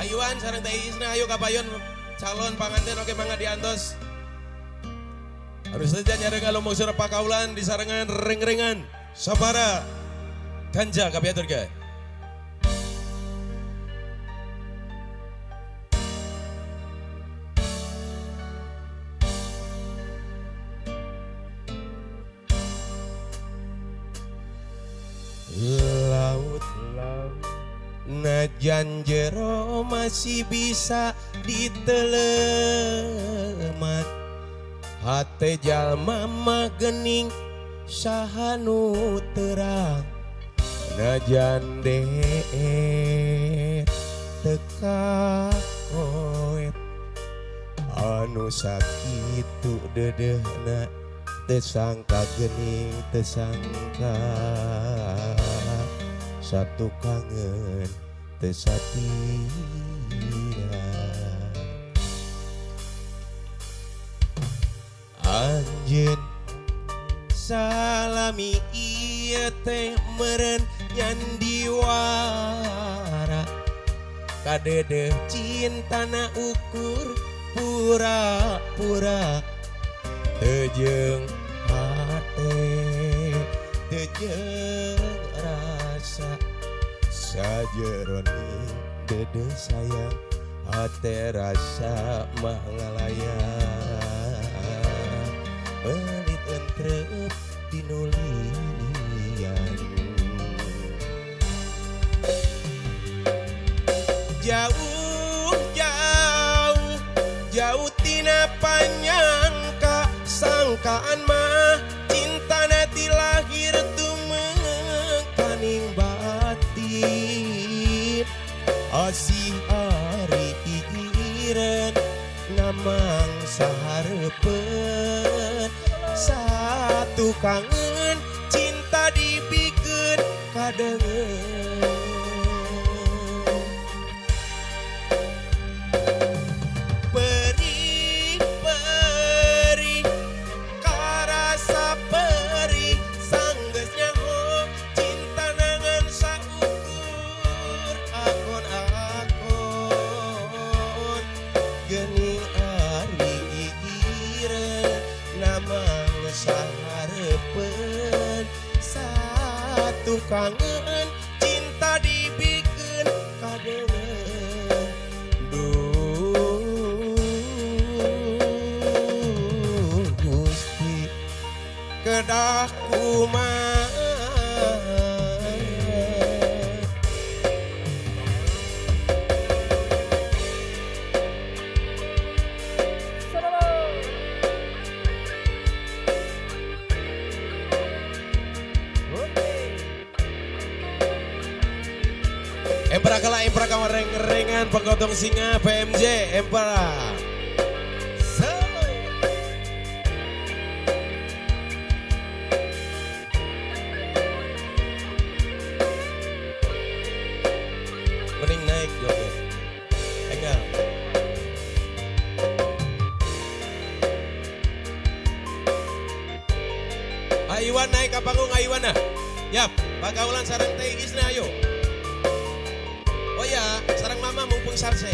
Ayuan sareng teh isna ayo kapayon calon pangantin oke mangga diantos. Harus saja nyari kalau mau surah pakaulan di sarangan ring-ringan sabara ganja kapiatur ke. Laut-laut najan jero masih bisa ditelemat hate jalma mah gening sahanu terang najan deet teka koet anu sakitu dedehna tesangka gening tesangka satu kangen tesatia anjeun salami ieu teh meureun nyandiwara kadedeh cintana ukur pura-pura teu hate teu rasa sajeroning dede sayang hate rasa mah ngalayang belit entrep dinulian jauh jauh jauh tina panyangka sangkaan mah cintana ti lahir tumekaning batin asih ari igireun ngamang sahareupeun satu kangen cinta dipikeun kadengeun kangen cinta dibikeun kadengeun duh Gusti kedah kumaha Empera kala empera kamar reng-rengan penggotong singa PMJ empera. Mending naik joget. Enggak. Ayuan naik ke panggung ayuan nah. Yap, pakaulan sareng teh isna ayo. Oh ya, sarang mama mumpung sarse.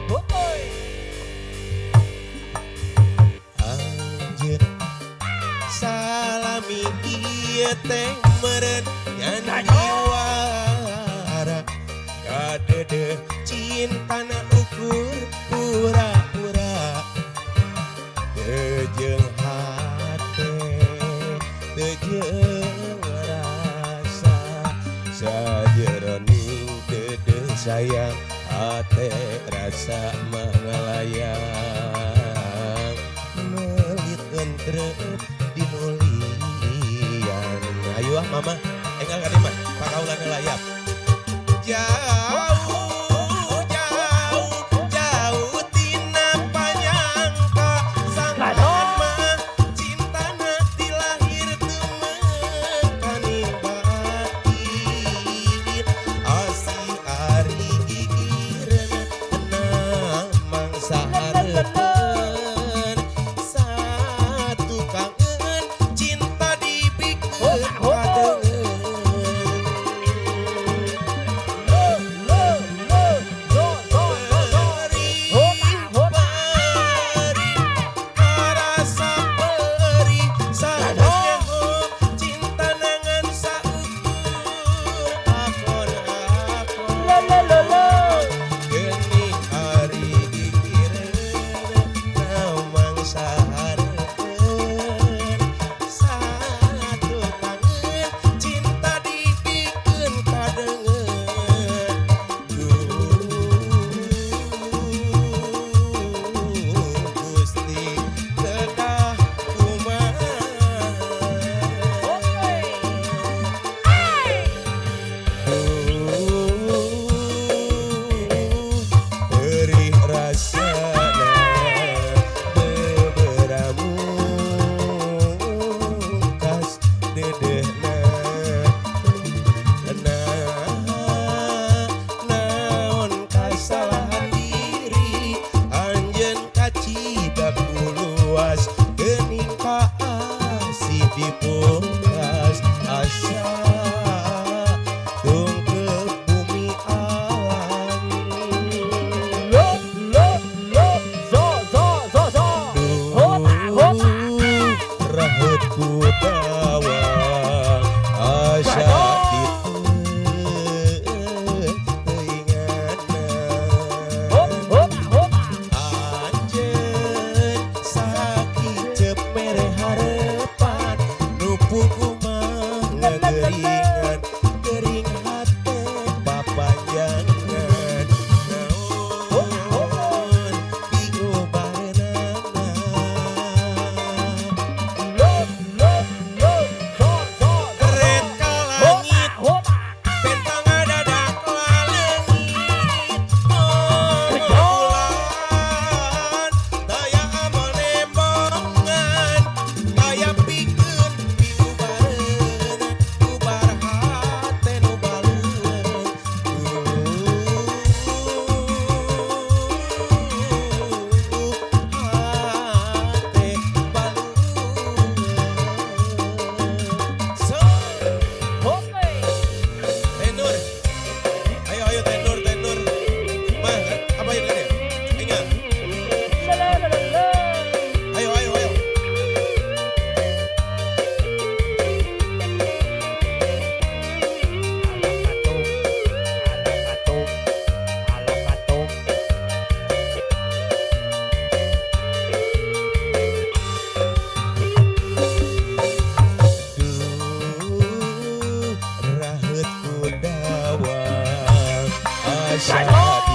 Boy. Anjeun salami ieu teh meureun nyandiwara kadedeh cintana ukur pura-pura teu jeung hate teu jeung rasa sajeroning sayang hate rasa mengalayang melit entrep dinulian ayo ah mama enggal ka mah pakaulan layap jauh jauh jauh tina panyangka sangkaan mah cintana ti lahir tumekaning batin asih satu kangen cinta dibikeun kadengeun dahsyat.